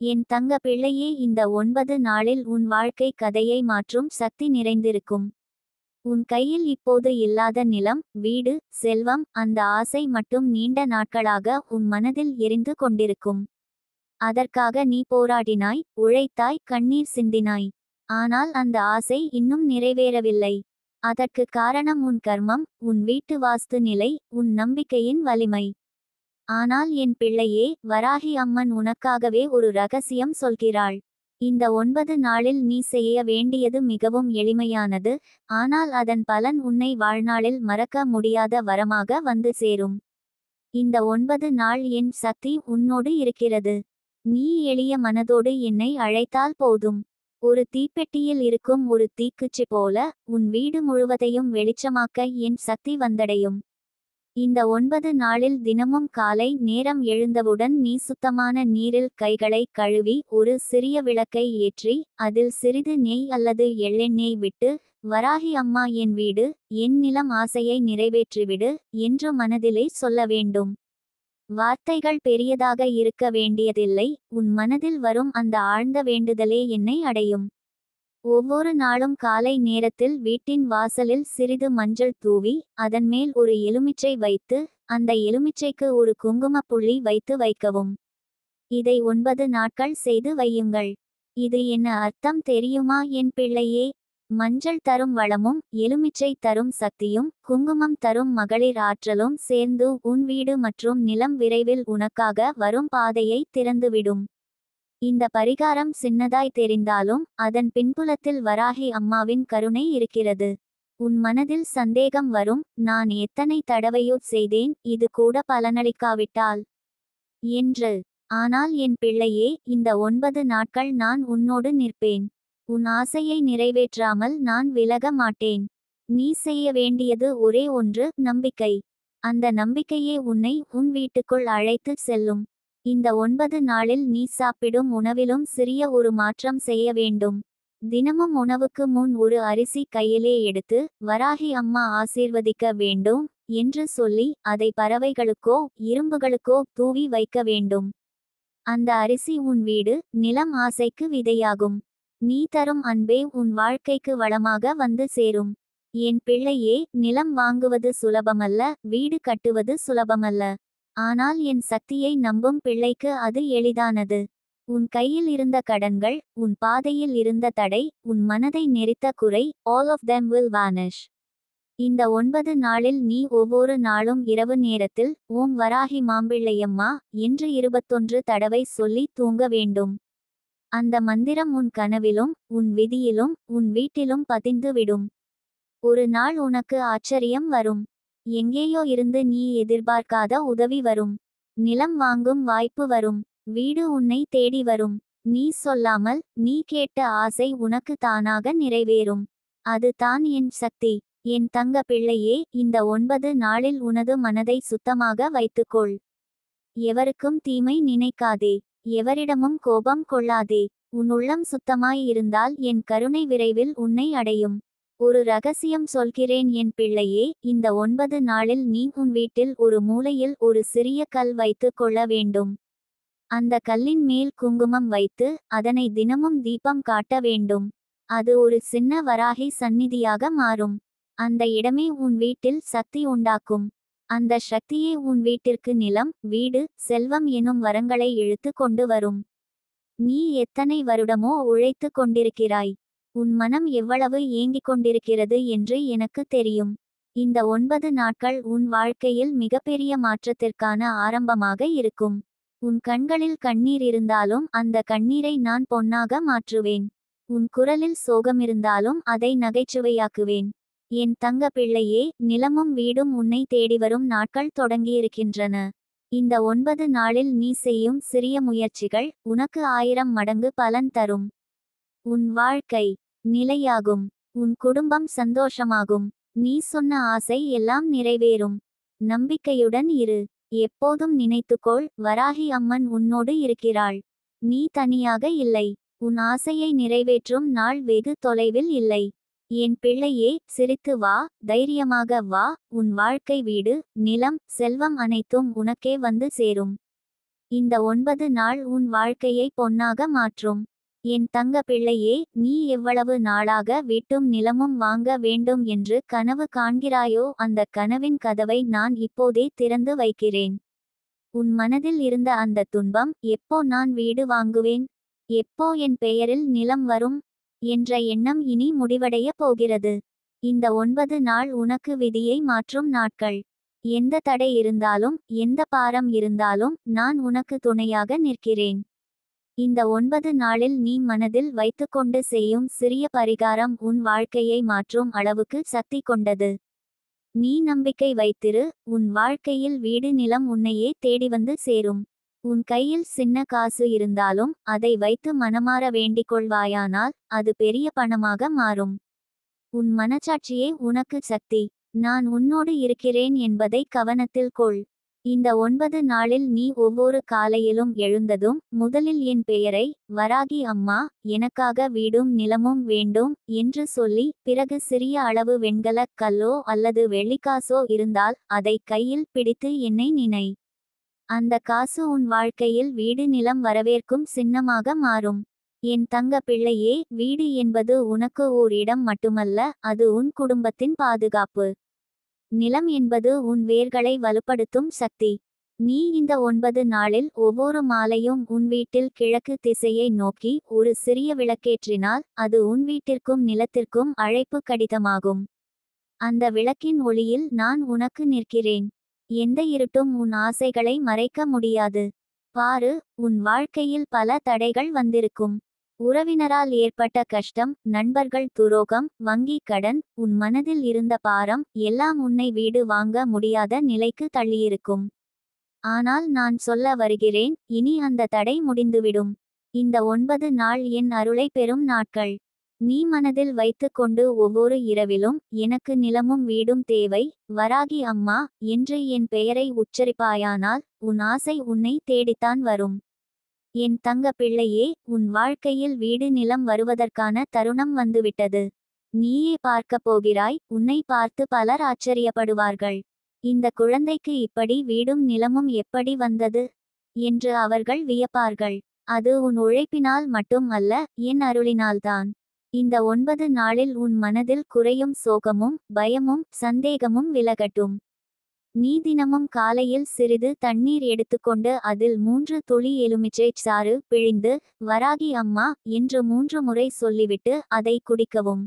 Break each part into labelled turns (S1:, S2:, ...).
S1: என் தங்க பிள்ளையே, இந்த 9 நாளில் உன் வாழ்க்கை கதையை மாற்றும் சக்தி நிறைந்திருக்கும். உன் கையில் இப்போது இல்லாத நிலம், வீடு, செல்வம், அந்த ஆசை மட்டும் நீண்ட நாட்களாக உன் மனதில் எரிந்து கொண்டிருக்கும். அதற்காக நீ போராடினாய், உழைத்தாய், கண்ணீர் சிந்தினாய். ஆனால் அந்த ஆசை இன்னும் நிறைவேறவில்லை. அதற்கு காரணம் உன் கர்மம், உன் வீட்டு வாஸ்து நிலை, உன் நம்பிக்கையின் வலிமை. ஆனால் என் பிள்ளையே, வராகி அம்மன் உனக்காகவே ஒரு ரகசியம் சொல்கிறாள். இந்த 9 நாளில் நீ செய்ய வேண்டியது மிகவும் எளிமையானது, ஆனால் அதன் பலன் உன்னை வாழ்நாளில் மறக்க முடியாத வரமாக வந்து சேரும். இந்த 9 நாள் என் சக்தி உன்னோடு இருக்கிறது. நீ எளிய மனதோடு என்னை அழைத்தால் போதும். ஒரு தீப்பெட்டியில் இருக்கும் ஒரு தீக்குச்சி போல உன் வீடு முழுவதையும் வெளிச்சமாக்க என் சக்தி வந்தடையும். இந்த 9 நாளில் தினமும் காலை நேரம் எழுந்தவுடன் நீ சுத்தமான நீரில் கைகளை கழுவி ஒரு சிறிய விளக்கை ஏற்றி அதில் சிறிது நெய் அல்லது எள்ளெண்ணெய் விட்டு, வராகி அம்மா, என் வீடு, என் நிலம் ஆசையை நிறைவேற்றிவிடு என்று மனதிலே சொல்ல வேண்டும். வார்த்தைகள் பெரியதாக இருக்க வேண்டியதில்லை, உன் மனதில் வரும் அந்த ஆழ்ந்த வேண்டுதலே என்னை அடையும். ஒவ்வொரு நாளும் காலை நேரத்தில் வீட்டின் வாசலில் சிறிது மஞ்சள் தூவி அதன் மேல் ஒரு எலுமிச்சை வைத்து அந்த எலுமிச்சைக்கு ஒரு குங்குமப் புள்ளி வைத்து வைக்கவும். இதை 9 நாட்கள் செய்து வையுங்கள். இது என்ன அர்த்தம் தெரியுமா என் பிள்ளையே? மஞ்சள் தரும் வளமும், எலுமிச்சை தரும் சக்தியும், குங்குமம் தரும் மகளிர் ஆற்றலும் சேர்ந்து உன் வீடு மற்றும் நிலம் விரைவில் உனக்காக வரும் பாதையை திறந்துவிடும். இந்த பரிகாரம் சின்னதாய் தெரிந்தாலும் அதன் பின்புலத்தில் வராகி அம்மாவின் கருணை இருக்கிறது. உன் மனதில் சந்தேகம் வரும், நான் எத்தனை தடவையோ செய்தேன், இது கூட பலனளிக்காவிட்டால் என்று. ஆனால் என் பிள்ளையே, இந்த 9 நாட்கள் நான் உன்னோடு நிற்பேன். உன் ஆசையை நிறைவேற்றாமல் நான் விலக மாட்டேன். நீ செய்ய வேண்டியது ஒரே ஒன்று, நம்பிக்கை. அந்த நம்பிக்கையே உன்னை உன் வீட்டுக்குள் அழைத்து செல்லும். இந்த 9 நாளில் நீ சாப்பிடும் உணவிலும் சிறிய ஒரு மாற்றம் செய்ய வேண்டும். தினமும் உணவுக்கு முன் ஒரு அரிசி கையிலே எடுத்து, வராகி அம்மா ஆசீர்வதிக்க வேண்டும் என்று சொல்லி அதை பறவைகளுக்கோ இரும்புகளுக்கோ தூவி வைக்க வேண்டும். அந்த அரிசி உன் வீடு, நிலம் ஆசைக்கு விதையாகும். நீ தரும் அன்பே உன் வாழ்க்கைக்கு வளமாக வந்து சேரும். என் பிள்ளையே, நிலம் வாங்குவது சுலபமல்ல, வீடு கட்டுவது சுலபமல்ல. ஆனால் என் சக்தியை நம்பும் பிள்ளைக்கு அது எளிதானது. உன் கையில் இருந்த கடன்கள், உன் பாதையில் இருந்த தடை, உன் மனதை நெரித்த குறை, all of them will vanish. இந்த 9 நாளில் நீ ஒவ்வொரு நாளும் இரவு நேரத்தில் ஓம் வராகி மாம்பிள்ளையம்மா என்று 21 தடவை சொல்லி தூங்க வேண்டும். அந்த மந்திரம் உன் கனவிலும், உன் விதியிலும், உன் வீட்டிலும் பதிந்து விடும். ஒரு நாள் உனக்கு ஆச்சரியம் வரும். எங்கேயோ இருந்து நீ எதிர்பார்க்காத உதவி வரும். நிலம் வாங்கும் வாய்ப்பு வரும். வீடு உன்னை தேடி வரும். நீ சொல்லாமல் நீ கேட்ட ஆசை உனக்கு தானாக நிறைவேறும். அது தான் என் சக்தி. என் தங்க பிள்ளையே, இந்த 9 நாளில் உனது மனதை சுத்தமாக வைத்துக்கொள். எவருக்கும் தீமை நினைக்காதே. எவரிடமும் கோபம் கொள்ளாதே. உன் உள்ளம் சுத்தமாய் இருந்தால் என் கருணை விரைவில் உன்னை அடையும். ஒரு ரகசியம் சொல்கிறேன் என் பிள்ளையே, இந்த 9 நாளில் நீ உன் வீட்டில் ஒரு மூலையில் ஒரு சிறிய கல் வைத்து கொள்ள வேண்டும். அந்த கல்லின் மேல் குங்குமம் வைத்து அதனை தினமும் தீபம் காட்ட வேண்டும். அது ஒரு சின்ன வராகி சந்நிதியாக மாறும். அந்த இடமே உன் வீட்டில் சக்தி உண்டாக்கும். அந்த சக்தியே உன் வீட்டிற்கு நிலம், வீடு, செல்வம் எனும் வரங்களை இழுத்து கொண்டு வரும். நீ எத்தனை வருடமோ உழைத்து கொண்டிருக்கிறாய். உன் மனம் எவ்வளவு ஏங்கிக் கொண்டிருக்கிறது என்று எனக்கு தெரியும். இந்த 9 நாட்கள் உன் வாழ்க்கையில் மிகப்பெரிய மாற்றத்திற்கான ஆரம்பமாக இருக்கும். உன் கண்களில் கண்ணீர் இருந்தாலும் அந்த கண்ணீரை நான் பொன்னாக மாற்றுவேன். உன் குரலில் சோகமிருந்தாலும் அதை நகைச்சுவையாக்குவேன். என் தங்க பிள்ளையே, நிலமும் வீடும் உன்னை தேடிவரும் நாட்கள் தொடங்கியிருக்கின்றன. இந்த 9 நாளில் நீ செய்யும் சிறிய முயற்சிகள் உனக்கு 1000 மடங்கு பலன் தரும். உன் வாழ்க்கை நிலையாகும். உன் குடும்பம் சந்தோஷமாகும். நீ சொன்ன ஆசை எல்லாம் நிறைவேறும். நம்பிக்கையுடன் இரு. எப்போதும் நினைத்துக்கொள், வராகி அம்மன் உன்னோடு இருக்கிறாள். நீ தனியாக இல்லை. உன் ஆசையை நிறைவேற்றும் நாள் வெகு தொலைவில் இல்லை. என் பிள்ளையே, சிரித்து வா, தைரியமாக வா. உன் வாழ்க்கை, வீடு, நிலம், செல்வம் அனைத்தும் உனக்கே வந்து சேரும். இந்த 9 நாள் உன் வாழ்க்கையை பொன்னாக மாற்றும். என் தங்க பிள்ளையே, நீ எவ்வளவு நாளாக வீட்டும் நிலமும் வாங்க வேண்டும் என்று கனவு காண்கிறாயோ, அந்த கனவின் கதவை நான் இப்போதே திறந்து வைக்கிறேன். உன் மனதில் இருந்த அந்த துன்பம், எப்போ நான் வீடு வாங்குவேன், எப்போ என் பெயரில் நிலம் வரும் என்ற எண்ணம் இனி முடிவடைய போகிறது. இந்த 9 நாள் உனக்கு விதியை மாற்றும் நாட்கள். எந்த தடை இருந்தாலும், எந்த பாரம் இருந்தாலும் நான் உனக்கு துணையாக நிற்கிறேன். இந்த 9 நாளில் நீ மனதில் வைத்துக்கொண்டு செய்யும் சிறிய பரிகாரம் உன் வாழ்க்கையை மாற்றும் அளவுக்கு சக்தி கொண்டது. நீ நம்பிக்கை வைத்திரு, உன் வாழ்க்கையில் வீடு நிலம் உன்னையே தேடி வந்து சேரும். உன் கையில் சின்ன காசு இருந்தாலும் அதை வைத்து மனமாற வேண்டிக் கொள்வாயானால் அது பெரிய பணமாக மாறும். உன் மனச்சாட்சியே உனக்கு சக்தி. நான் உன்னோடு இருக்கிறேன் என்பதை கவனத்தில் கொள். இந்த 9 நாளில் நீ ஒவ்வொரு காலையிலும் எழுந்ததும் முதலில் என் பெயரை, வராகி அம்மா, எனக்காக வீடும் நிலமும் வேண்டும் என்று சொல்லி, பிறகு சிறிய அளவு வெண்கலக் கல்லோ அல்லது வெள்ளிக்காசோ இருந்தால் அதை கையில் பிடித்து என்னை நினை. அந்த காசு உன் வாழ்க்கையில் வீடு நிலம் வரவேற்கும் சின்னமாக மாறும். என் தங்க பிள்ளையே, வீடு என்பது உனக்கு ஓர் இடம் மட்டுமல்ல, அது உன் குடும்பத்தின் பாதுகாப்பு. நிலம் என்பது உன் வேர்களை வலுப்படுத்தும் சக்தி. நீ இந்த 9 நாளில் ஒவ்வொரு மாலையும் உன் வீட்டில் கிழக்கு திசையை நோக்கி ஒரு சிறிய விளக்கேற்றினால் அது உன் வீட்டிற்கும் நிலத்திற்கும் அழைப்பு கடிதமாகும். அந்த விளக்கின் ஒளியில் நான் உனக்கு நிற்கிறேன். எந்த இருட்டும் உன் ஆசைகளை மறைக்க முடியாது. பாரு, உன் வாழ்க்கையில் பல தடைகள் வந்திருக்கும். உறவினரால் ஏற்பட்ட கஷ்டம், நண்பர்கள் துரோகம், வங்கி கடன், உன் மனதில் இருந்த பாரம் எல்லாம் உன்னை வீடு வாங்க முடியாத நிலைக்கு தள்ளியிருக்கும். ஆனால் நான் சொல்ல வருகிறேன், இனி அந்த தடை முடிந்துவிடும். இந்த 9 நாள் என் அருளை பெறும் நாட்கள். நீ மனதில் வைத்து கொண்டு ஒவ்வொரு இரவிலும், எனக்கு நிலமும் வீடும் தேவை, வராகி அம்மா என்று என் பெயரை உச்சரிப்பாயானால் உன் ஆசை உன்னை தேடித்தான் வரும். என் தங்க பிள்ளையே, உன் வாழ்க்கையில் வீடு நிலம் வருவதற்கான தருணம் வந்துவிட்டது. நீயே பார்க்கப் போகிறாய், உன்னை பார்த்து பலர் ஆச்சரியப்படுவார்கள். இந்த குழந்தைக்கு இப்படி வீடும் நிலமும் எப்படி வந்தது என்று அவர்கள் வியப்பார்கள். அது உன் உழைப்பினால் மட்டும் அல்ல, என் அருளினால்தான். இந்த 9 நாளில் உன் மனதில் குறையும் சோகமும் பயமும் சந்தேகமும் விலகட்டும். நீ தினமும் காலையில் சிறிது தண்ணீர் எடுத்துக்கொண்டு அதில் 3 துளி எலுமிச்சை சாறு பிழிந்து, வராகி அம்மா என்று 3 முறை சொல்லிவிட்டு அதை குடிக்கவும்.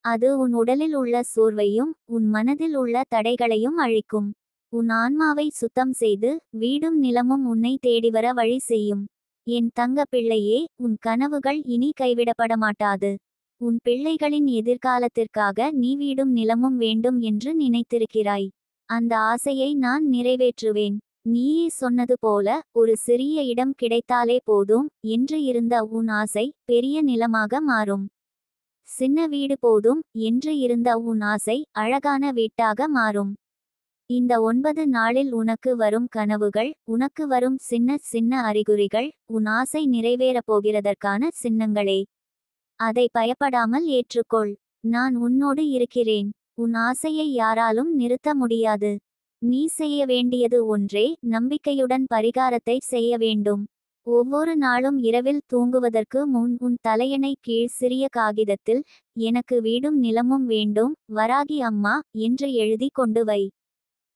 S1: அது உன் உடலில் உள்ள சோர்வையும் உன் மனதில் உள்ள தடைகளையும் அழிக்கும். உன் ஆன்மாவை சுத்தம் செய்து வீடும் நிலமும் உன்னை தேடிவர வழி செய்யும். என் தங்க பிள்ளையே, உன் கனவுகள் இனி கைவிடப்பட மாட்டாது. உன் பிள்ளைகளின் எதிர்காலத்திற்காக நீ வீடும் நிலமும் வேண்டும் என்று நினைத்திருக்கிறாய். அந்த ஆசையை நான் நிறைவேற்றுவேன். நீயே சொன்னது போல, ஒரு சிறிய இடம் கிடைத்தாலே போதும் என்று இருந்த உன் ஆசை பெரிய நிலமாக மாறும். சின்ன வீடு போதும் என்று இருந்த உன் ஆசை அழகான வீட்டாக மாறும். இந்த 9 நாளில் உனக்கு வரும் கனவுகள், உனக்கு வரும் சின்ன சின்ன அறிகுறிகள் உன் ஆசை நிறைவேறப் போகிறதற்கான சின்னங்களே. அதை பயப்படாமல் ஏற்றுக்கொள். நான் உன்னோடு இருக்கிறேன். உன் ஆசையை யாராலும் நிறுத்த முடியாது. நீ செய்ய வேண்டியது ஒன்றே, நம்பிக்கையுடன் பரிகாரத்தை செய்ய வேண்டும். ஒவ்வொரு நாளும் இரவில் தூங்குவதற்கு முன் உன் தலையணை கீழ் சிறிய காகிதத்தில், எனக்கு வீடும் நிலமும் வேண்டும், வராகி அம்மா என்று எழுதி கொண்டு வை.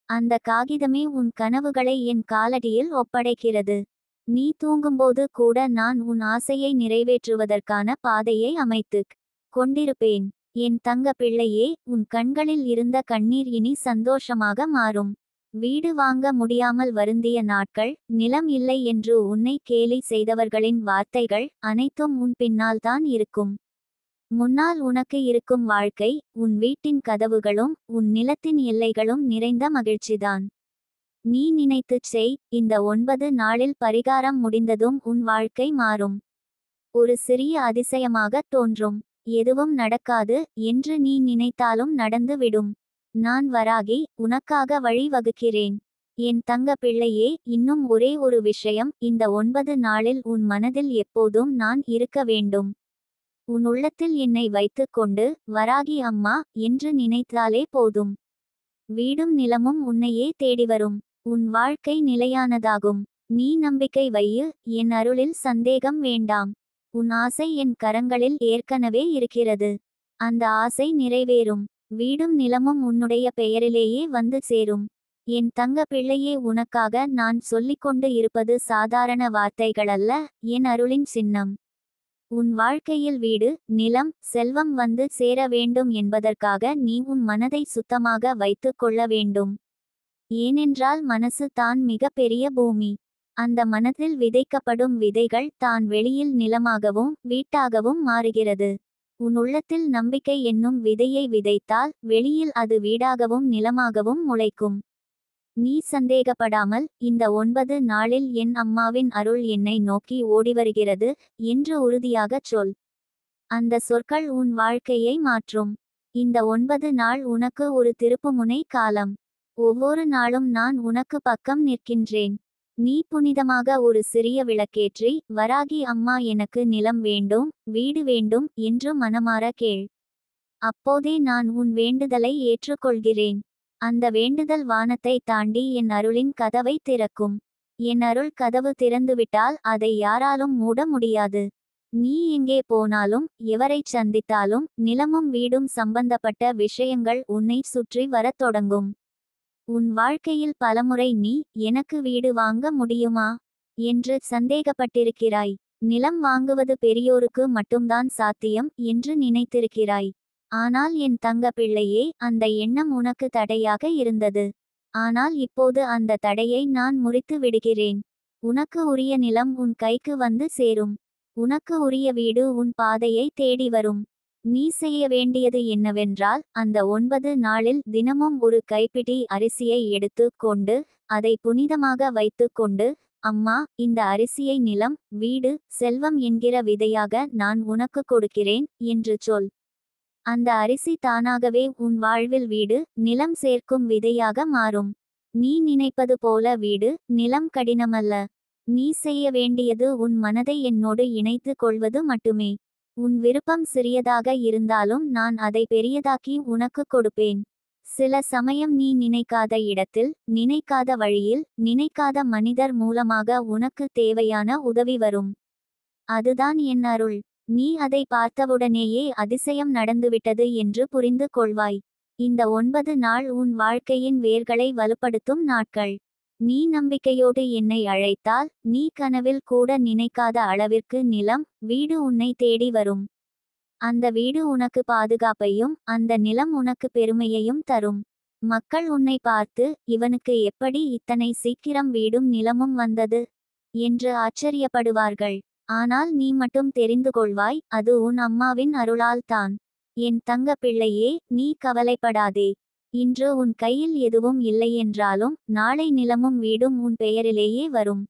S1: அந்த காகிதமே உன் கனவுகளை என் காலடியில் ஒப்படைக்கிறது. நீ தூங்கும்போது கூட நான் உன் ஆசையை நிறைவேற்றுவதற்கான பாதையை அமைத்துக் கொண்டிருப்பேன். என் தங்க பிள்ளையே, உன் கண்களில் இருந்த கண்ணீர் இனி சந்தோஷமாக மாறும். வீடு வாங்க முடியாமல் வருந்திய நாட்கள், நிலம் இல்லை என்று உன்னை கேலி செய்தவர்களின் வார்த்தைகள் அனைத்தும் உன் பின்னால்தான் இருக்கும். முன்னால் உனக்கு இருக்கும் வாழ்க்கை, உன் வீட்டின் கதவுகளும் உன் நிலத்தின் எல்லைகளும் நிறைந்த மகிழ்ச்சிதான். நீ நினைத்துச் செய், இந்த 9 நாளில் பரிகாரம் முடிந்ததும் உன் வாழ்க்கை மாறும். ஒரு சிறிய அதிசயமாக தோன்றும். எதுவும் நடக்காது என்று நீ நினைத்தாலும் நடந்து விடும். நான் வராகி, உனக்காக வழி வகுக்கிறேன். என் தங்க பிள்ளையே, இன்னும் ஒரே ஒரு விஷயம், இந்த 9 நாளில் உன் மனதில் எப்போதும் நான் இருக்க வேண்டும். உன் உள்ளத்தில் என்னை வைத்துக் கொண்டு, வராகி அம்மா என்று நினைத்தாலே போதும். வீடும் நிலமும் உன்னையே தேடிவரும். உன் வாழ்க்கை நிலையானதாகும். நீ நம்பிக்கை வையு, என் அருளில் சந்தேகம் வேண்டாம். உன் ஆசை என் கரங்களில் ஏற்கனவே இருக்கிறது. அந்த ஆசை நிறைவேறும். வீடும் நிலமும் உன்னுடைய பெயரிலேயே வந்து சேரும். என் தங்க பிள்ளையே, உனக்காக நான் சொல்லிக்கொண்டு இருப்பது சாதாரண வார்த்தைகளல்ல, என் அருளின் சின்னம். உன் வாழ்க்கையில் வீடு, நிலம், செல்வம் வந்து சேர வேண்டும் என்பதற்காக நீ உன் மனதை சுத்தமாக வைத்துக் கொள்ள வேண்டும். ஏனென்றால் மனசு தான் மிக பெரிய பூமி. அந்த மனதில் விதைக்கப்படும் விதைகள் தான் வெளியில் நிலமாகவும் வீட்டாகவும் மாறுகிறது. உன் உள்ளத்தில் நம்பிக்கை என்னும் விதையை விதைத்தால் வெளியில் அது வீடாகவும் நிலமாகவும் முளைக்கும். நீ சந்தேகப்படாமல், இந்த 9 நாளில் என் அம்மாவின் அருள் என்னை நோக்கி ஓடிவருகிறது என்று உறுதியாகச் சொல். அந்த சொற்கள் உன் வாழ்க்கையை மாற்றும். இந்த 9 நாள் உனக்கு ஒரு திருப்புமுனை காலம். ஒவ்வொரு நாளும் நான் உனக்கு பக்கம் நிற்கின்றேன். நீ புனிதமாக ஒரு சிறிய விளக்கேற்றி, வராகி அம்மா, எனக்கு நிலம் வேண்டும், வீடு வேண்டும் என்று மனமார கேள். அப்போதே நான் உன் வேண்டுதலை ஏற்றுக்கொள்கிறேன். அந்த வேண்டுதல் வானத்தை தாண்டி என் அருளின் கதவை திறக்கும். என் அருள் கதவு திறந்துவிட்டால் அதை யாராலும் மூட முடியாது. நீ எங்கே போனாலும், எவரைச் சந்தித்தாலும், நிலமும் வீடும் சம்பந்தப்பட்ட விஷயங்கள் உன்னை சுற்றி வரத் தொடங்கும். உன் வாழ்க்கையில் பலமுறை நீ, எனக்கு வீடு வாங்க முடியுமா என்று சந்தேகப்பட்டிருக்கிறாய். நிலம் வாங்குவது பெரியோருக்கு மட்டும்தான் சாத்தியம் என்று நினைத்திருக்கிறாய். ஆனால் என் தங்க பிள்ளையே, அந்த எண்ணம் உனக்கு தடையாக இருந்தது. ஆனால் இப்போது அந்த தடையை நான் முறித்து விடுகிறேன். உனக்கு உரிய நிலம் உன் கைக்கு வந்து சேரும். உனக்கு உரிய வீடு உன் பாதையை தேடி வரும். நீ செய்ய வேண்டியது என்னவென்றால், அந்த 9 நாளில் தினமும் ஒரு கைப்பிடி அரிசியை எடுத்து கொண்டு, அதை புனிதமாக வைத்து கொண்டு, அம்மா, இந்த அரிசியை நிலம், வீடு, செல்வம் என்கிற விதையாக நான் உனக்கு கொடுக்கிறேன் என்று சொல். அந்த அரிசி தானாகவே உன் வாழ்வில் வீடு, நிலம் சேர்க்கும் விதையாக மாறும். நீ நினைப்பது போல வீடு, நிலம் கடினமல்ல. நீ செய்ய வேண்டியது உன் மனதை என்னோடு இணைத்து கொள்வது மட்டுமே. உன் விருப்பம் சிறியதாக இருந்தாலும் நான் அதை பெரியதாக்கி உனக்கு கொடுப்பேன். சில சமயம் நீ நினைக்காத இடத்தில், நினைக்காத வழியில், நினைக்காத மனிதர் மூலமாக உனக்கு தேவையான உதவி வரும். அதுதான் என் அருள். நீ அதை பார்த்தவுடனேயே அதிசயம் நடந்துவிட்டது என்று புரிந்து கொள்வாய். இந்த 9 நாள் உன் வாழ்க்கையின் வேர்களை வலுப்படுத்தும் நாட்கள். நீ நம்பிக்கையோடு என்னை அழைத்தால், நீ கனவில் கூட நினைக்காத அளவிற்கு நிலம், வீடு உன்னை தேடி வரும். அந்த வீடு உனக்கு பாதுகாப்பையும், அந்த நிலம் உனக்கு பெருமையையும் தரும். மக்கள் உன்னை பார்த்து, இவனுக்கு எப்படி இத்தனை சீக்கிரம் வீடும் நிலமும் வந்தது என்று ஆச்சரியப்படுவார்கள். ஆனால் நீ மட்டும் தெரிந்து கொள்வாய், அது உன் அம்மாவின் அருளால் தான். என் தங்க பிள்ளையே, நீ கவலைப்படாதே. இன்று உன் கையில் எதுவும் இல்லையென்றாலும், நாளை நிலமும் வீடும் உன் பெயரிலேயே வரும்.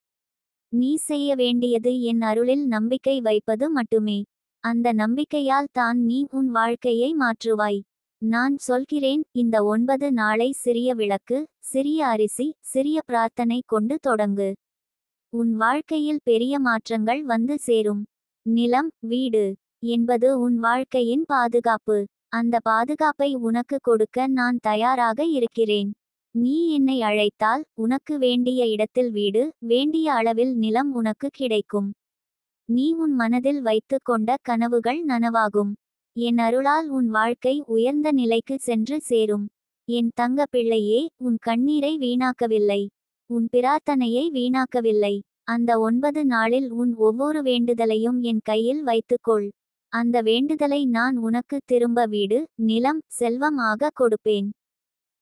S1: நீ செய்ய வேண்டியது என் அருளில் நம்பிக்கை வைப்பது மட்டுமே. அந்த நம்பிக்கையால் தான் நீ உன் வாழ்க்கையை மாற்றுவாய். நான் சொல்கிறேன், இந்த 9 நாளை சிறிய விளக்கு, சிறிய அரிசி, சிறிய பிரார்த்தனை கொண்டு தொடங்கு. உன் வாழ்க்கையில் பெரிய மாற்றங்கள் வந்து சேரும். நிலம், வீடு என்பது உன் வாழ்க்கையின் பாதுகாப்பு. அந்த பாதுகாப்பை உனக்கு கொடுக்க நான் தயாராக இருக்கிறேன். நீ என்னை அழைத்தால், உனக்கு வேண்டிய இடத்தில் வீடு, வேண்டிய அளவில் நிலம் உனக்கு கிடைக்கும். நீ உன் மனதில் வைத்து கொண்ட கனவுகள் நனவாகும். என் அருளால் உன் வாழ்க்கை உயர்ந்த நிலைக்கு சென்று சேரும். என் தங்க பிள்ளையே, உன் கண்ணீரை வீணாக்கவில்லை. உன் பிரார்த்தனையை வீணாக்கவில்லை. அந்த 9 நாளில் உன் ஒவ்வொரு வேண்டுதலையும் என் கையில் வைத்துக்கொள். அந்த வேண்டுதலை நான் உனக்கு திரும்ப வீடு, நிலம், செல்வம் ஆக கொடுப்பேன்.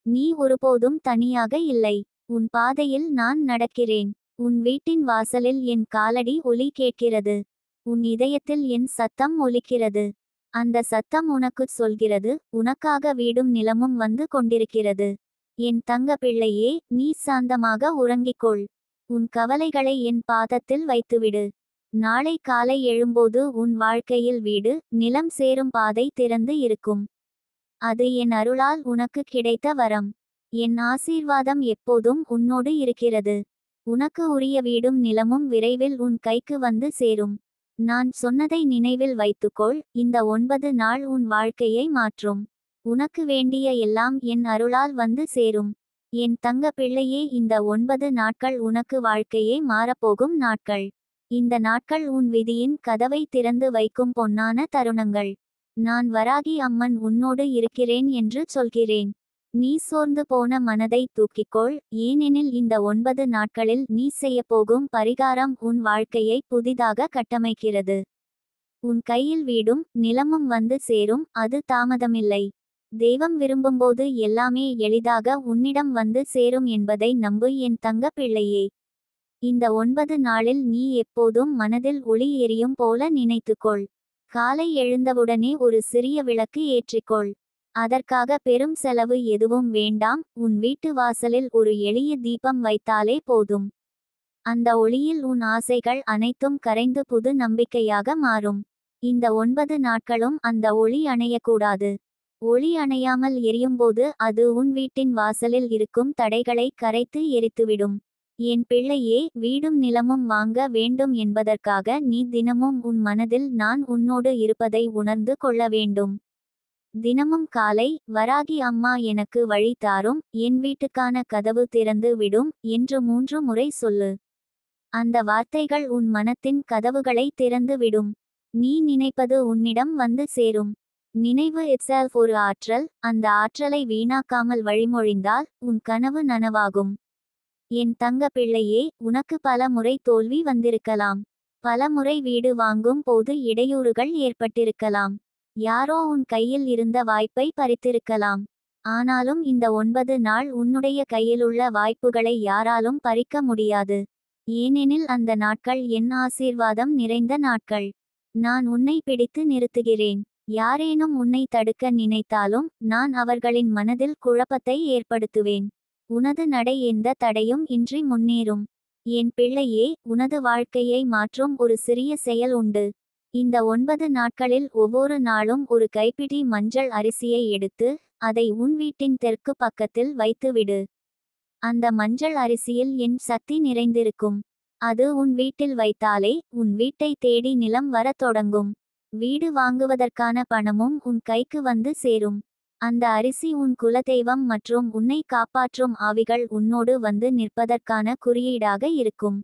S1: நீ ஒருபோதும் தனியாக இல்லை. உன் பாதையில் நான் நடக்கிறேன். உன் வீட்டின் வாசலில் என் காலடி ஒலி கேட்கிறது. உன் இதயத்தில் என் சத்தம் ஒலிக்கிறது. அந்த சத்தம் உனக்குச் சொல்கிறது, உனக்காக வீடும் நிலமும் வந்து கொண்டிருக்கிறது. என் தங்க பிள்ளையே, நீ சாந்தமாக உறங்கிக்கொள். உன் கவலைகளை என் பாதத்தில் வைத்துவிடு. நாளை காலை எழும்போது உன் வாழ்க்கையில் வீடு, நிலம் சேரும் பாதை திறந்து இருக்கும். அது என் அருளால் உனக்கு கிடைத்த வரம். என் ஆசீர்வாதம் எப்போதும் உன்னோடு இருக்கிறது. உனக்கு உரிய வீடும் நிலமும் விரைவில் உன் கைக்கு வந்து சேரும். நான் சொன்னதை நினைவில் வைத்துக்கொள். இந்த 9 நாள் உன் வாழ்க்கையை மாற்றும். உனக்கு வேண்டிய எல்லாம் என் அருளால் வந்து சேரும். என் தங்க பிள்ளையே, இந்த 9 நாட்கள் உனக்கு வாழ்க்கையே மாறப்போகும் நாட்கள். இந்த நாட்கள் உன் விதியின் கதவை திறந்து வைக்கும் பொன்னான தருணங்கள். நான் வராகி அம்மன் உன்னோடு இருக்கிறேன் என்று சொல்கிறேன். நீ சோர்ந்து போன மனதை தூக்கிக்கொள், ஏனெனில் இந்த 9 நாட்களில் நீ செய்யப்போகும் பரிகாரம் உன் வாழ்க்கையை புதிதாக கட்டமைக்கிறது. உன் கையில் வீடும் நிலமும் வந்து சேரும், அது தாமதமில்லை. தெய்வம் விரும்பும்போது எல்லாமே எளிதாக உன்னிடம் வந்து சேரும் என்பதை நம்பு என் தங்க பிள்ளையே. இந்த 9 நாளில் நீ எப்போதும் மனதில் ஒளி எரியும் போல நினைத்துக்கொள். காலை எழுந்தவுடனே ஒரு சிறிய விளக்கு ஏற்றிக்கொள். அதற்காக பெரும் செலவு எதுவும் வேண்டாம், உன் வீட்டு வாசலில் ஒரு எளிய தீபம் வைத்தாலே போதும். அந்த ஒளியில் உன் ஆசைகள் அனைத்தும் கரைந்து புது நம்பிக்கையாக மாறும். இந்த 9 நாட்களும் அந்த ஒளி அணையக்கூடாது. ஒளி அணையாமல் எரியும்போது அது உன் வீட்டின் வாசலில் இருக்கும் தடைகளை கரைத்து எரித்துவிடும். என் பிள்ளையே, வீடும் நிலமும் வாங்க வேண்டும் என்பதற்காக நீ தினமும் உன் மனதில் நான் உன்னோடு இருப்பதை உணர்ந்து கொள்ள வேண்டும். தினமும் காலை, வராகி அம்மா எனக்கு வழி தாரும், என் வீட்டுக்கான கதவு திறந்து விடும் என்று 3 முறை சொல்லு. அந்த வார்த்தைகள் உன் மனத்தின் கதவுகளை திறந்து விடும். நீ நினைப்பது உன்னிடம் வந்து சேரும். நினைவு இட்செல்ஃப் ஒரு ஆற்றல், அந்த ஆற்றலை வீணாக்காமல் வழிமொழிந்தால் உன் கனவு நனவாகும். என் தங்க பிள்ளையே, உனக்கு பல முறை தோல்வி வந்திருக்கலாம். பல முறை வீடு வாங்கும் போது இடையூறுகள் ஏற்பட்டிருக்கலாம். யாரோ உன் கையில் இருந்த வாய்ப்பை பறித்திருக்கலாம். ஆனாலும் இந்த 9 நாள் உன்னுடைய கையிலுள்ள வாய்ப்புகளை யாராலும் பறிக்க முடியாது. ஏனெனில் அந்த நாட்கள் என் ஆசீர்வாதம் நிறைந்த நாட்கள். நான் உன்னை பிடித்து நிறுத்துகிறேன். யாரேனும் உன்னை தடுக்க நினைத்தாலும் நான் அவர்களின் மனதில் குழப்பத்தை ஏற்படுத்துவேன். உனது நடை எந்த தடையும் இன்றி முன்னேறும். என் பிள்ளையே, உனது வாழ்க்கையை மாற்றும் ஒரு சிறிய செயல் உண்டு. இந்த 9 நாட்களில் ஒவ்வொரு நாளும் ஒரு கைப்பிடி மஞ்சள் அரிசியை எடுத்து அதை உன் வீட்டின் தெற்கு பக்கத்தில் வைத்துவிடு. அந்த மஞ்சள் அரிசியில் என் சக்தி நிறைந்திருக்கும். அது உன் வீட்டில் வைத்தாலே உன் வீட்டை தேடி நிலம் வரத் தொடங்கும். வீடு வாங்குவதற்கான பணமும் உன் கைக்கு வந்து சேரும். அந்த அரிசி உன் குலதெய்வம் மற்றும் உன்னை காப்பாற்றும் ஆவிகள் உன்னோடு வந்து நிற்பதற்கான குறியீடாக இருக்கும்.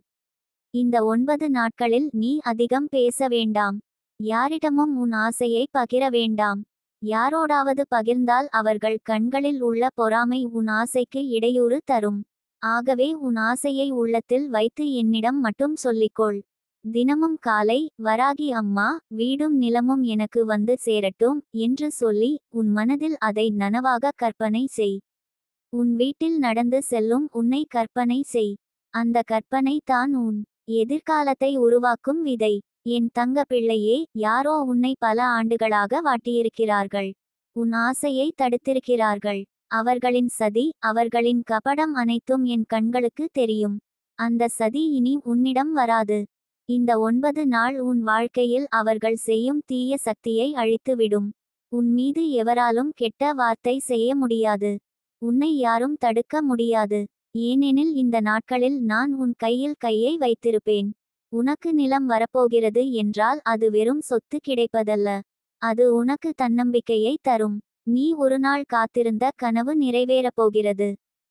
S1: இந்த 9 நாட்களில் நீ அதிகம் பேச வேண்டாம். யாரிடமும் உன் ஆசையை பகிர வேண்டாம். யாரோடாவது பகிர்ந்தால் அவர்கள் கண்களில் உள்ள பொறாமை உன் ஆசைக்கு இடையூறு தரும். ஆகவே உன் ஆசையை உள்ளத்தில் வைத்து என்னிடம் மட்டும் சொல்லிக்கொள். தினமும் காலை, வராகி அம்மா, வீடும் நிலமும் எனக்கு வந்து சேரட்டும் என்று சொல்லி உன் மனதில் அதை நனவாக கற்பனை செய். உன் வீட்டில் நடந்து செல்லும் உன்னை கற்பனை செய். அந்த கற்பனை தான் உன் எதிர்காலத்தை உருவாக்கும் விதை. என் தங்க பிள்ளையே, யாரோ உன்னை பல ஆண்டுகளாக வாட்டியிருக்கிறார்கள். உன் ஆசையை தடுத்திருக்கிறார்கள். அவர்களின் சதி, அவர்களின் கபடம் அனைத்தும் என் கண்களுக்கு தெரியும். அந்த சதி இனி உன்னிடம் வராது. இந்த 9 நாள் உன் வாழ்க்கையில் அவர்கள் செய்யும் தீய சக்தியை அழித்துவிடும். உன் மீது எவராலும் கெட்ட வார்த்தை செய்ய முடியாது. உன்னை யாரும் தடுக்க முடியாது. ஏனெனில் இந்த நாட்களில் நான் உன் கையில் கையை வைத்திருப்பேன். உனக்கு நிலம் வரப்போகிறது என்றால் அது வெறும் சொத்து கிடைப்பதல்ல. அது உனக்கு தன்னம்பிக்கையை தரும். நீ ஒரு நாள் காத்திருந்த கனவு நிறைவேறப்போகிறது.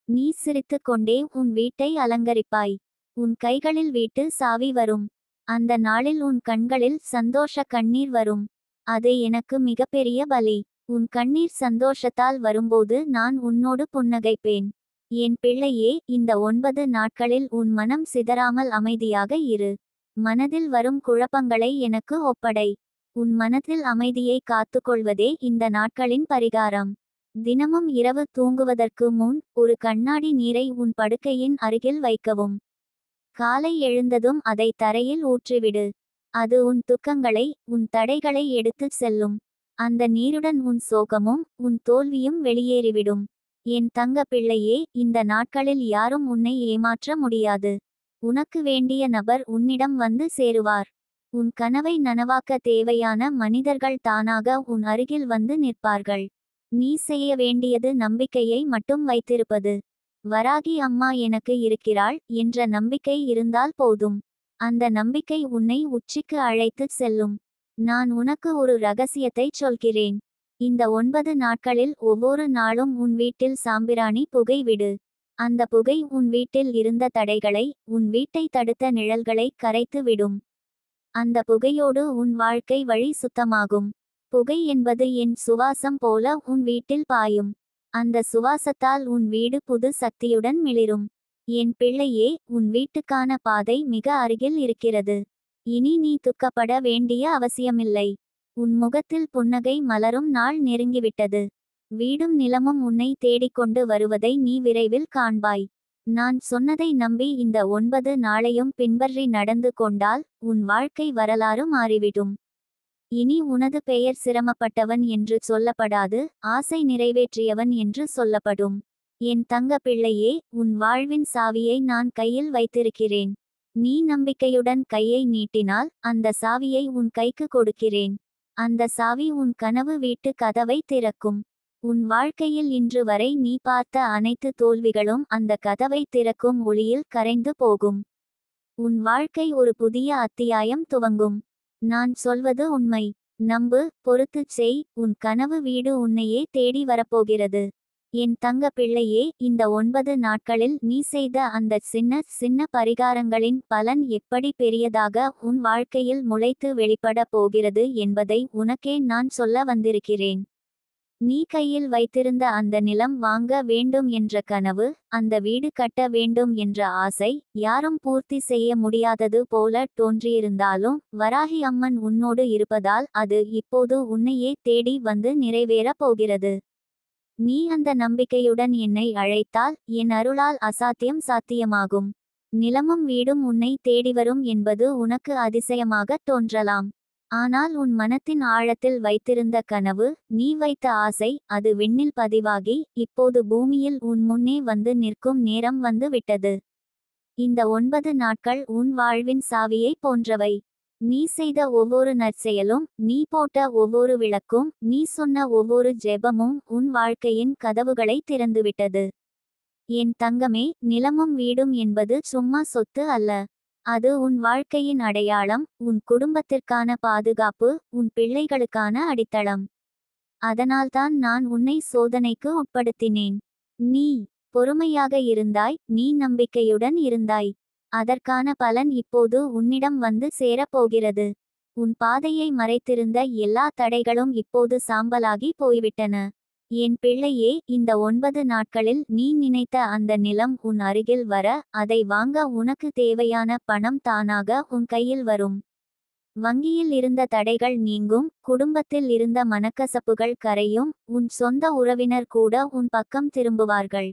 S1: நீ சிரித்து கொண்டே உன் வீட்டை அலங்கரிப்பாய். உன் கைகளில் வீட்டு சாவி வரும். அந்த நாளில் உன் கண்களில் சந்தோஷ கண்ணீர் வரும். அது எனக்கு மிகப்பெரிய பலி. உன் கண்ணீர் சந்தோஷத்தால் வரும்போது நான் உன்னோடு புன்னகைப்பேன். என் பிள்ளையே, இந்த 9 நாட்களில் உன் மனம் சிதறாமல் அமைதியாக இரு. மனதில் வரும் குழப்பங்களை எனக்கு ஒப்படை. உன் மனத்தில் அமைதியை காத்துக்கொள்வதே இந்த நாட்களின் பரிகாரம். தினமும் இரவு தூங்குவதற்கு முன் ஒரு கண்ணாடி நீரை உன் படுக்கையின் அருகில் வைக்கவும். காலை எழுந்ததும் அதை தரையில் ஊற்றிவிடு. அது உன் துக்கங்களை, உன் தடைகளை எடுத்துச் செல்லும். அந்த நீருடன் உன் சோகமும் உன் தோல்வியும் வெளியேறிவிடும். என் தங்க பிள்ளையே, இந்த நாட்களில் யாரும் உன்னை ஏமாற்ற முடியாது. உனக்கு வேண்டிய நபர் உன்னிடம் வந்து சேருவார். உன் கனவை நனவாக்க தேவையான மனிதர்கள் தானாக உன் அருகில் வந்து நிற்பார்கள். நீ செய்ய வேண்டியது நம்பிக்கையை மட்டும் வைத்திருப்பது. வராகி அம்மா எனக்கு இருக்கிறாள் என்ற நம்பிக்கை இருந்தால் போதும். அந்த நம்பிக்கை உன்னை உச்சிக்கு அழைத்துச் செல்லும். நான் உனக்கு ஒரு ரகசியத்தைச் சொல்கிறேன். இந்த 9 நாட்களில் ஒவ்வொரு நாளும் உன் வீட்டில் சாம்பிராணி புகை விடு. அந்த புகை உன் வீட்டில் இருந்த தடைகளை, உன் வீட்டை தடுத்த நிழல்களை கரைத்து விடும். அந்த புகையோடு உன் வாழ்க்கை வழி சுத்தமாகும். புகை என்பது என் சுவாசம் போல உன் வீட்டில் பாயும். அந்த சுவாசத்தால் உன் வீடு புது சக்தியுடன் மிளிரும். என் பிள்ளையே, உன் வீட்டுக்கான பாதை மிக அருகில் இருக்கிறது. இனி நீ துக்கப்பட வேண்டிய அவசியமில்லை. உன் முகத்தில் புன்னகை மலரும் நாள் நெருங்கிவிட்டது. வீடும் நிலமும் உன்னை தேடிக்கொண்டு வருவதை நீ விரைவில் காண்பாய். நான் சொன்னதை நம்பி இந்த 9 நாளையும் பின்பற்றி நடந்து கொண்டால் உன் வாழ்க்கை வரலாறு மாறிவிடும். இனி உனது பெயர் சிரமப்பட்டவன் என்று சொல்லப்படாது, ஆசை நிறைவேற்றியவன் என்று சொல்லப்படும். என் தங்க பிள்ளையே, உன் வாழ்வின் சாவியை நான் கையில் வைத்திருக்கிறேன். நீ நம்பிக்கையுடன் கையை நீட்டினால் அந்த சாவியை உன் கைக்கு கொடுக்கிறேன். அந்த சாவி உன் கனவு வீட்டு கதவை திறக்கும். உன் வாழ்க்கையில் இன்று வரை நீ பார்த்த அனைத்து தோல்விகளும் அந்த கதவை திறக்கும் ஒளியில் கரைந்து போகும். உன் வாழ்க்கை ஒரு புதிய அத்தியாயம் துவங்கும். நான் சொல்வது உண்மை. நம்பு, பொறுத்துச் செய். உன் கனவு வீடு உன்னையே தேடி வரப்போகிறது. என் தங்க பிள்ளையே, இந்த 9 நாட்களில் நீ செய்த அந்த சின்ன சின்ன பரிகாரங்களின் பலன் எப்படி பெரியதாக உன் வாழ்க்கையில் முளைத்து வெளிப்பட போகிறது என்பதை உனக்கே நான் சொல்ல வந்திருக்கிறேன். நீ கையில் வைத்திருந்த அந்த நிலம் வாங்க வேண்டும் என்ற கனவு, அந்த வீடு கட்ட வேண்டும் என்ற ஆசை, யாரும் பூர்த்தி செய்ய முடியாதது போல தோன்றியிருந்தாலும் வராகி அம்மன் உன்னோடு இருப்பதால் அது இப்போது உன்னையே தேடி வந்து நிறைவேறப் போகிறது. நீ அந்த நம்பிக்கையுடன் என்னை அழைத்தால் என் அருளால் அசாத்தியம் சாத்தியமாகும். நிலமும் வீடும் உன்னை தேடிவரும் என்பது உனக்கு அதிசயமாக தோன்றலாம். ஆனால் உன் மனத்தின் ஆழத்தில் வைத்திருந்த கனவு, நீ வைத்த ஆசை, அது விண்ணில் பதிவாகி இப்போது பூமியில் உன் முன்னே வந்து நிற்கும் நேரம் வந்து விட்டது. இந்த 9 நாட்கள் உன் வாழ்வின் சாவியை போன்றவை. நீ செய்த ஒவ்வொரு நற்செயலும், நீ போட்ட ஒவ்வொரு விளக்கும், நீ சொன்ன ஒவ்வொரு ஜெபமும் உன் வாழ்க்கையின் கதவுகளை திறந்துவிட்டது. என் தங்கமே, நிலமும் வீடும் என்பது சும்மா சொத்து அல்ல. அது உன் வாழ்க்கையின் அடையாளம், உன் குடும்பத்திற்கான பாதுகாப்பு, உன் பிள்ளைகளுக்கான அடித்தளம். அதனால்தான் நான் உன்னை சோதனைக்கு உட்படுத்தினேன். நீ பொறுமையாக இருந்தாய், நீ நம்பிக்கையுடன் இருந்தாய். அதற்கான பலன் இப்போது உன்னிடம் வந்து சேரப்போகிறது. உன் பாதையை மறைத்திருந்த எல்லா தடைகளும் இப்போது சாம்பலாகி போய்விட்டன. என் பிள்ளையே, இந்த 9 நாட்களில் நீ நினைத்த அந்த நிலம் உன் அருகில் வர, அதை வாங்க உனக்கு தேவையான பணம் தானாக உன் கையில் வரும். வங்கியில் இருந்த தடைகள் நீங்கும், குடும்பத்தில் இருந்த மனக்கசப்புகள் கரையும், உன் சொந்த உறவினர் கூட உன் பக்கம் திரும்புவார்கள்.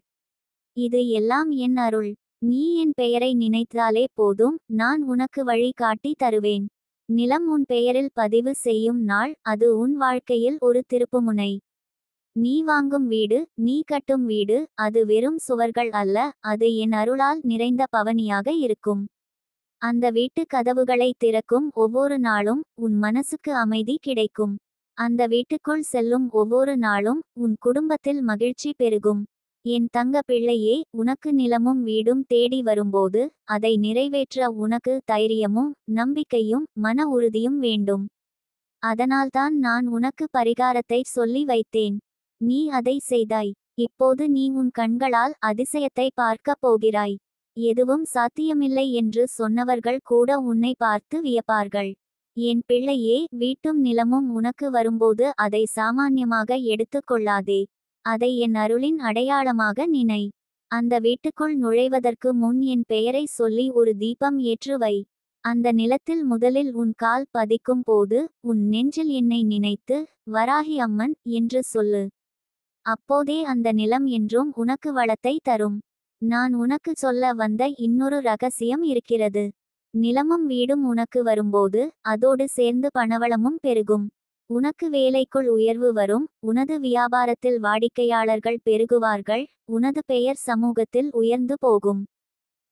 S1: இது எல்லாம் என் அருள். நீ என் பெயரை நினைத்தாலே போதும், நான் உனக்கு வழி காட்டி தருவேன். நிலம் உன் பெயரில் பதிவு செய்யும் நாள், அது உன் வாழ்க்கையில் ஒரு திருப்புமுனை. நீ வாங்கும் வீடு, நீ கட்டும் வீடு, அது வெறும் சுவர்கள் அல்ல, அது என் அருளால் நிறைந்த பவனியாக இருக்கும். அந்த வீட்டு கதவுகளை திறக்கும் ஒவ்வொரு நாளும் உன் மனசுக்கு அமைதி கிடைக்கும். அந்த வீட்டுக்குள் செல்லும் ஒவ்வொரு நாளும் உன் குடும்பத்தில் மகிழ்ச்சி பெருகும். என் தங்க பிள்ளையே, உனக்கு நிலமும் வீடும் தேடி வரும்போது அதை நிறைவேற்ற உனக்கு தைரியமும் நம்பிக்கையும் மன உறுதியும் வேண்டும். அதனால்தான் நான் உனக்கு பரிகாரத்தை சொல்லி வைத்தேன். நீ அதை செய்தாய். இப்போது நீ உன் கண்களால் அதிசயத்தை பார்க்கப் போகிறாய். எதுவும் சாத்தியமில்லை என்று சொன்னவர்கள் கூட உன்னை பார்த்து வியப்பார்கள். என் பிள்ளையே, வீட்டும் நிலமும் உனக்கு வரும்போது அதை சாமான்யமாக எடுத்துக் கொள்ளாதே. அதை என் அருளின் அடையாளமாக நினை. அந்த வீட்டுக்குள் நுழைவதற்கு முன் என் பெயரை சொல்லி ஒரு தீபம் ஏற்று வை. அந்த நிலத்தில் முதலில் உன் கால் பதிக்கும் போது உன் நெஞ்சில் என்னை நினைத்து, வராகி அம்மன் என்று சொல்லு. அப்போதே அந்த நிலம் என்றும் உனக்கு வளத்தை தரும். நான் உனக்கு சொல்ல வந்த இன்னொரு ரகசியம் இருக்கிறது. நிலமும் வீடும் உனக்கு வரும்போது அதோடு சேர்ந்து பணவளமும் பெருகும். உனக்கு வேலைக்குள் உயர்வு வரும், உனது வியாபாரத்தில் வாடிக்கையாளர்கள் பெருகுவார்கள், உனது பெயர் சமூகத்தில் உயர்ந்து போகும்.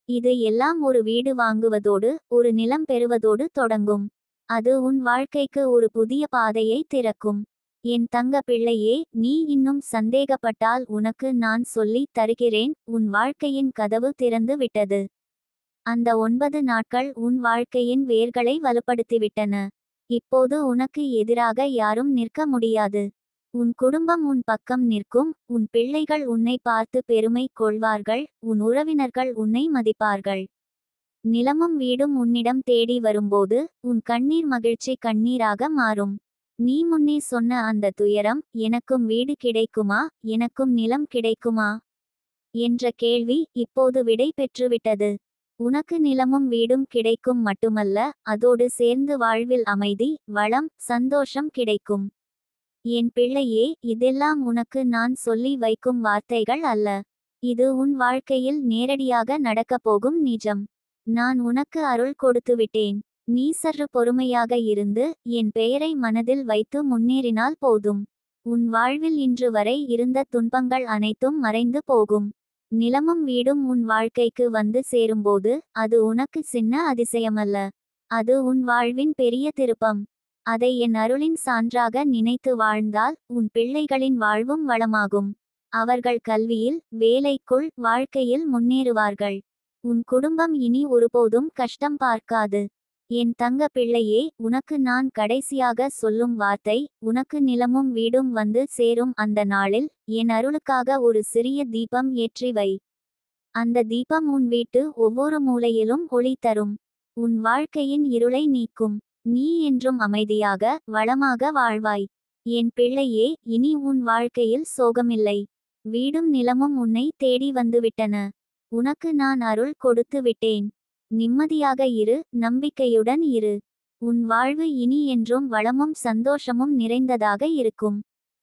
S1: இது எல்லாம் ஒரு வீடு வாங்குவதோடு ஒரு நிலம் பெறுவதோடு தொடங்கும். அது உன் வாழ்க்கைக்கு ஒரு புதிய பாதையை திறக்கும். என் தங்க பிள்ளையே, நீ இன்னும் சந்தேகப்பட்டால் உனக்கு நான் சொல்லி தருகிறேன். உன் வாழ்க்கையின் கதவு திறந்து விட்டது. அந்த 9 நாட்கள் உன் வாழ்க்கையின் வேர்களை வலுப்படுத்திவிட்டன. இப்போது உனக்கு எதிராக யாரும் நிற்க முடியாது. உன் குடும்பம் உன் பக்கம் நிற்கும், உன் பிள்ளைகள் உன்னை பார்த்து பெருமை கொள்வார்கள், உன் உறவினர்கள் உன்னை மதிப்பார்கள். நிலமும் வீடும் உன்னிடம் தேடி வரும்போது உன் கண்ணீர் மகிழ்ச்சி கண்ணீராக மாறும். நீ முன்னே சொன்ன அந்த துயரம், எனக்கும் வீடு கிடைக்குமா, எனக்கும் நிலம் கிடைக்குமா என்ற கேள்வி இப்போது விடை பெற்றுவிட்டது. உனக்கு நிலமும் வீடும் கிடைக்கும் மட்டுமல்ல, அதோடு சேர்ந்து வாழ்வில் அமைதி, வளம், சந்தோஷம் கிடைக்கும். என் பிள்ளையே, இதெல்லாம் உனக்கு நான் சொல்லி வைக்கும் வார்த்தைகள் அல்ல. இது உன் வாழ்க்கையில் நேரடியாக நடக்கப் போகும் நிஜம். நான் உனக்கு அருள் கொடுத்துவிட்டேன். நீ சற்று பொறுமையாக இருந்து என் பெயரை மனதில் வைத்து முன்னேறினால் போதும். உன் வாழ்வில் இன்று வரை இருந்த துன்பங்கள் அனைத்தும் மறைந்து போகும். நிலமும் வீடும் உன் வாழ்க்கைக்கு வந்து சேரும்போது அது உனக்கு சின்ன அதிசயமல்ல. அது உன் வாழ்வின் பெரிய திருப்பம். அதை என் அருளின் சான்றாக நினைத்து வாழ்ந்தால் உன் பிள்ளைகளின் வாழ்வும் வளமாகும். அவர்கள் கல்வியில், வேலைக்குள், வாழ்க்கையில் முன்னேறுவார்கள். உன் குடும்பம் இனி ஒருபோதும் கஷ்டம் பார்க்காது. என் தங்க பிள்ளையே, உனக்கு நான் கடைசியாக சொல்லும் வார்த்தை, உனக்கு நிலமும் வீடும் வந்து சேரும் அந்த நாளில் என் அருளுக்காக ஒரு சிறிய தீபம் ஏற்றி வை. அந்த தீபம் உன் வீட்டு ஒவ்வொரு மூலையிலும் ஒளி தரும். உன் வாழ்க்கையின் இருளை நீக்கும். நீ என்றும் அமைதியாக, வளமாக வாழ்வாய். என் பிள்ளையே, இனி உன் வாழ்க்கையில் சோகமில்லை. வீடும் நிலமும் உன்னை தேடி வந்துவிட்டன. உனக்கு நான் அருள் கொடுத்து விட்டேன். நிம்மதியாக இரு, நம்பிக்கையுடன் இரு. உன் வாழ்வு இனி என்றும் வளமும் சந்தோஷமும் நிறைந்ததாக இருக்கும்.